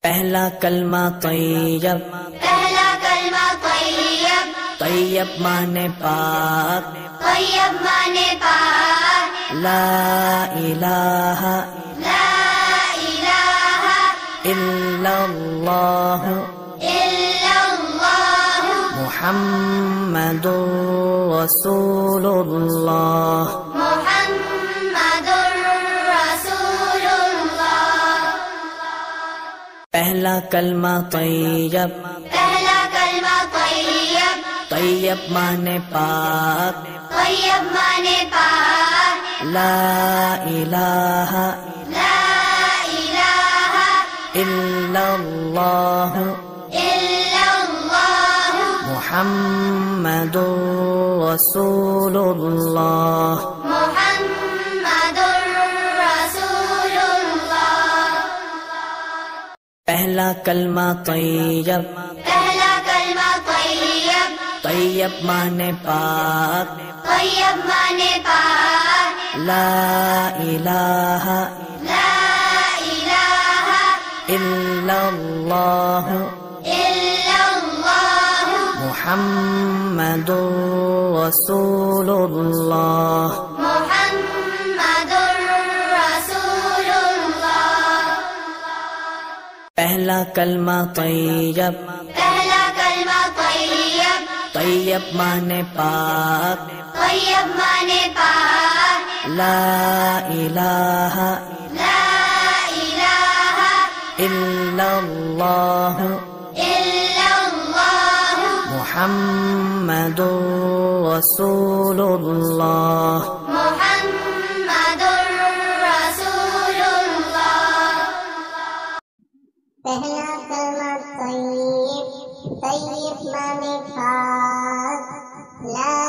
پہلا کلمہ طیب، پہلا کلمہ طیب، طیب مانے پاک، طیب مانے پاک، لا الہ لا الہ الا اللہ الا اللہ محمد رسول اللہ۔ محمد رسول اللہ۔ پہلا کلمہ طیب، پہلا کلمہ طیب، طیب مانے پاک، طیب مانے پاک، لا الہ لا الہ الا اللہ الا اللہ محمد رسول اللہ۔ محمد رسول اللہ۔ پہلا کلمہ طیب، پہلا کلمہ طیب، طیب مانے پاک، طیب مانے پاک، لا الہ لا الہ الا اللہ الا اللہ محمد رسول اللہ۔ محمد رسول اللہ۔ پہلا کلمہ طیب، پہلا کلمہ طیب، طیب مانے پاک، طیب مانے پاک، لا الہ لا الہ الا اللہ الا اللہ محمد رسول اللہ۔ محمد رسول اللہ۔ پہلا کلمہ طیب، طیب مانے پاک، لا